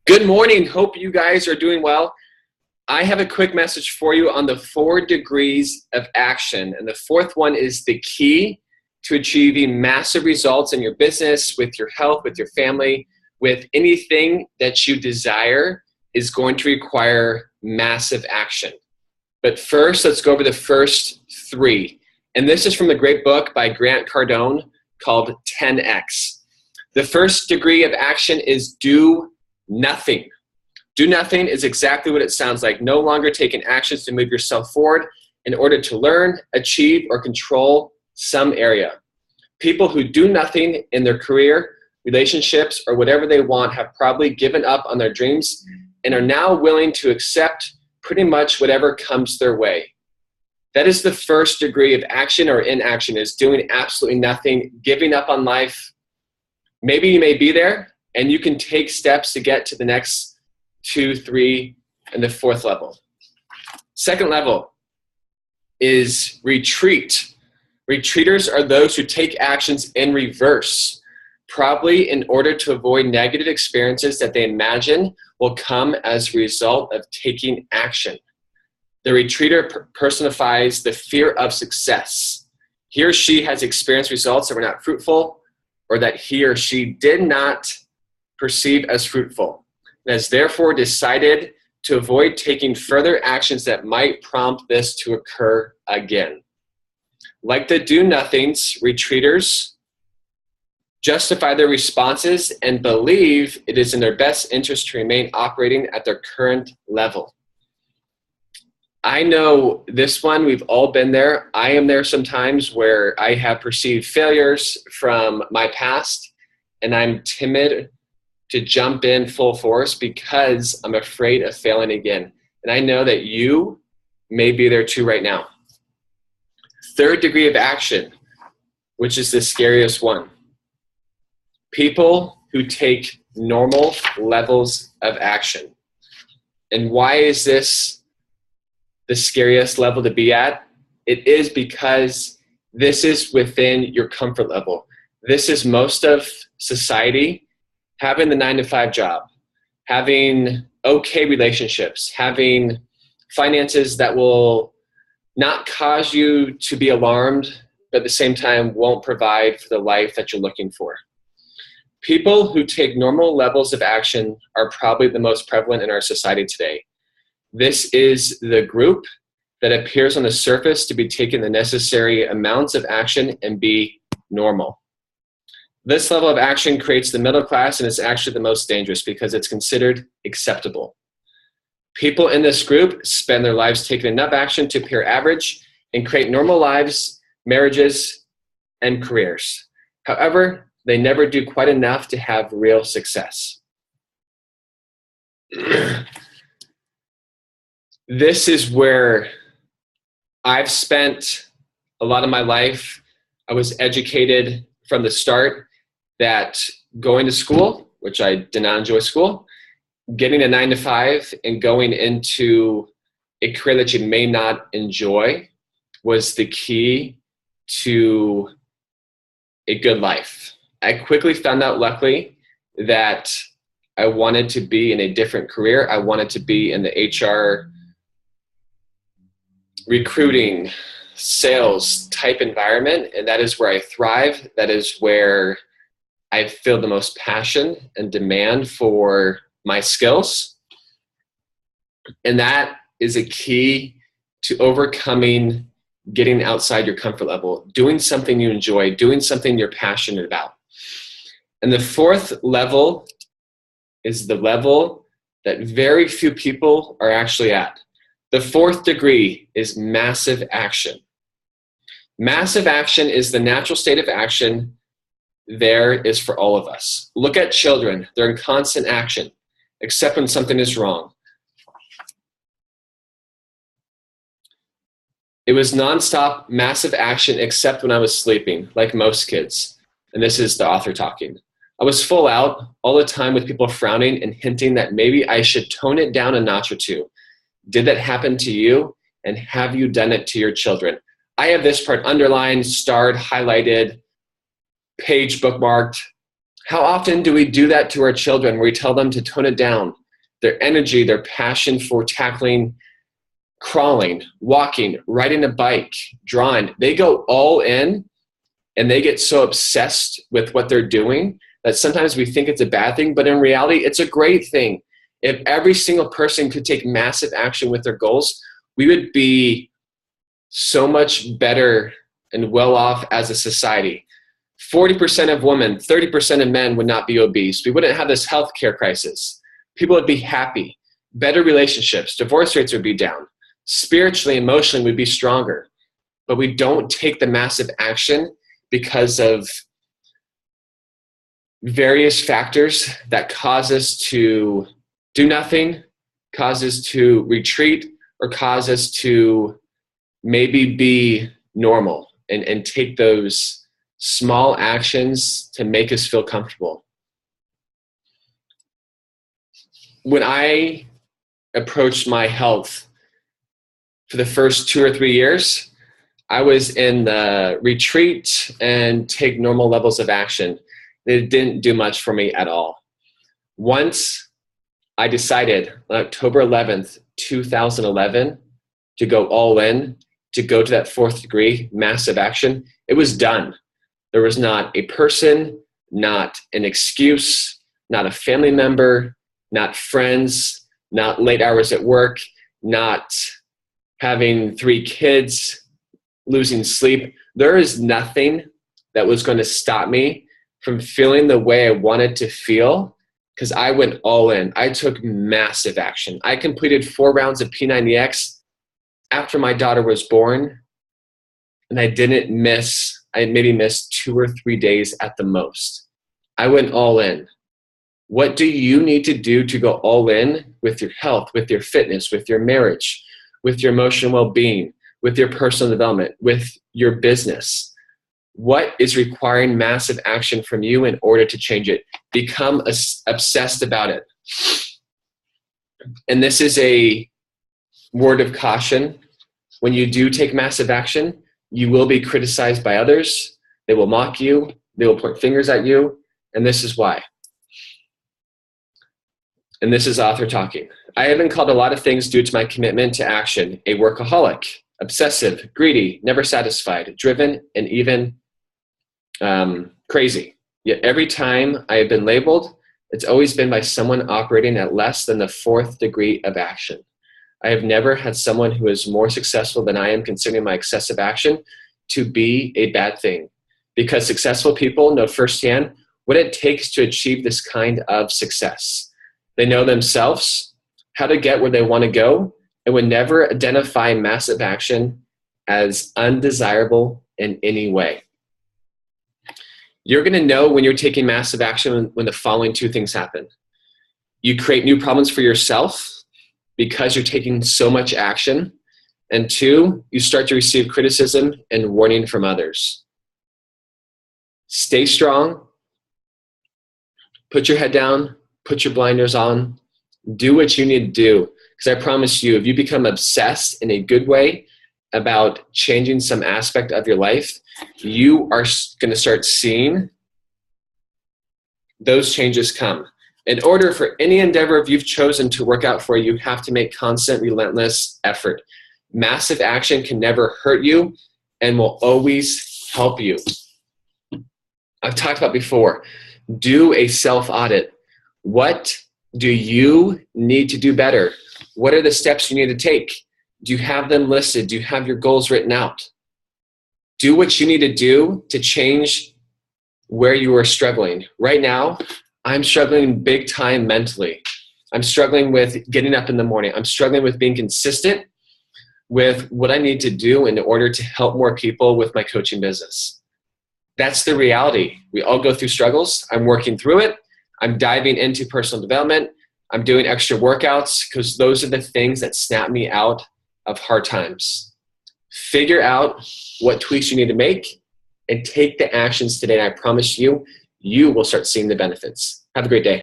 Good morning. Hope you guys are doing well. I have a quick message for you on the 4 degrees of action. And the fourth one is the key to achieving massive results in your business, with your health, with your family, with anything that you desire is going to require massive action. But first, let's go over the first 3. And this is from the great book by Grant Cardone called 10X. The first degree of action is do nothing. Do nothing is exactly what it sounds like. No longer taking actions to move yourself forward in order to learn, achieve, or control some area. People who do nothing in their career, relationships, or whatever they want have probably given up on their dreams and are now willing to accept pretty much whatever comes their way. That is the first degree of action or inaction, is doing absolutely nothing, giving up on life. Maybe you may be there, and you can take steps to get to the next 2, 3, and the 4th level. Second level is retreat. Retreaters are those who take actions in reverse, probably in order to avoid negative experiences that they imagine will come as a result of taking action. The retreater personifies the fear of success. He or she has experienced results that were not fruitful, or that he or she did not perceive as fruitful, and has therefore decided to avoid taking further actions that might prompt this to occur again. Like the do-nothings, retreaters justify their responses and believe it is in their best interest to remain operating at their current level. I know this one, we've all been there. I am there sometimes where I have perceived failures from my past, and I'm timid to jump in full force because I'm afraid of failing again. And I know that you may be there too right now. Third degree of action, which is the scariest one. People who take normal levels of action. And why is this the scariest level to be at? It is because this is within your comfort level. This is most of society. Having the 9-to-5 job, having okay relationships, having finances that will not cause you to be alarmed, but at the same time won't provide for the life that you're looking for. People who take normal levels of action are probably the most prevalent in our society today. This is the group that appears on the surface to be taking the necessary amounts of action and be normal. This level of action creates the middle class, and is actually the most dangerous because it's considered acceptable. People in this group spend their lives taking enough action to appear average and create normal lives, marriages, and careers. However, they never do quite enough to have real success. This is where I've spent a lot of my life. I was educated from the start that going to school, which I did not enjoy school, getting a 9-to-5 and going into a career that you may not enjoy was the key to a good life. I quickly found out, luckily, that I wanted to be in a different career. I wanted to be in the HR, recruiting, sales type environment, and that is where I thrive. That is where I feel the most passion and demand for my skills. And that is a key to overcoming getting outside your comfort level, doing something you enjoy, doing something you're passionate about. And the 4th level is the level that very few people are actually at. The 4th degree is massive action. Massive action is the natural state of action there is for all of us. Look at children. They're in constant action, except when something is wrong. It was nonstop massive action except when I was sleeping, like most kids. And this is the author talking. I was full out all the time with people frowning and hinting that maybe I should tone it down a notch or two. Did that happen to you? And have you done it to your children? I have this part underlined, starred, highlighted, page bookmarked. How often do we do that to our children, where we tell them to tone it down? Their energy, their passion for tackling, crawling, walking, riding a bike, drawing, they go all in, and they get so obsessed with what they're doing that sometimes we think it's a bad thing, but in reality, it's a great thing. If every single person could take massive action with their goals, we would be so much better and well off as a society. 40% of women, 30% of men would not be obese. We wouldn't have this healthcare crisis. People would be happy, better relationships, divorce rates would be down. Spiritually, emotionally, we'd be stronger. But we don't take the massive action because of various factors that cause us to do nothing, cause us to retreat, or cause us to maybe be normal and take those small actions to make us feel comfortable. When I approached my health for the first 2 or 3 years, I was in the retreat and take normal levels of action. It didn't do much for me at all. Once I decided on October 11th, 2011, to go all in, to go to that 4th degree, massive action, it was done. There was not a person, not an excuse, not a family member, not friends, not late hours at work, not having 3 kids, losing sleep. There is nothing that was going to stop me from feeling the way I wanted to feel, because I went all in. I took massive action. I completed 4 rounds of P90X after my daughter was born, and I maybe missed 2 or 3 days at the most. I went all in. What do you need to do to go all in with your health, with your fitness, with your marriage, with your emotional well-being, with your personal development, with your business? What is requiring massive action from you in order to change it? Become obsessed about it. And this is a word of caution. When you do take massive action, you will be criticized by others. They will mock you. They will point fingers at you. And this is why. And this is author talking. I have been called a lot of things due to my commitment to action: a workaholic, obsessive, greedy, never satisfied, driven, and even crazy. Yet every time I have been labeled, it's always been by someone operating at less than the 4th degree of action. I have never had someone who is more successful than I am considering my excessive action to be a bad thing, because successful people know firsthand what it takes to achieve this kind of success. They know themselves, how to get where they want to go, and would never identify massive action as undesirable in any way. You're going to know when you're taking massive action when the following 2 things happen. You create new problems for yourself because you're taking so much action. And 2, you start to receive criticism and warning from others. Stay strong. Put your head down. Put your blinders on. Do what you need to do. Because I promise you, if you become obsessed in a good way about changing some aspect of your life, you are going to start seeing those changes come. In order for any endeavor you've chosen to work out for you, you have to make constant, relentless effort. Massive action can never hurt you and will always help you. I've talked about before, do a self-audit. What do you need to do better? What are the steps you need to take? Do you have them listed? Do you have your goals written out? Do what you need to do to change where you are struggling. Right now, I'm struggling big time mentally. I'm struggling with getting up in the morning. I'm struggling with being consistent with what I need to do in order to help more people with my coaching business. That's the reality. We all go through struggles. I'm working through it. I'm diving into personal development. I'm doing extra workouts because those are the things that snap me out of hard times. Figure out what tweaks you need to make and take the actions today. And I promise you, you will start seeing the benefits. Have a great day.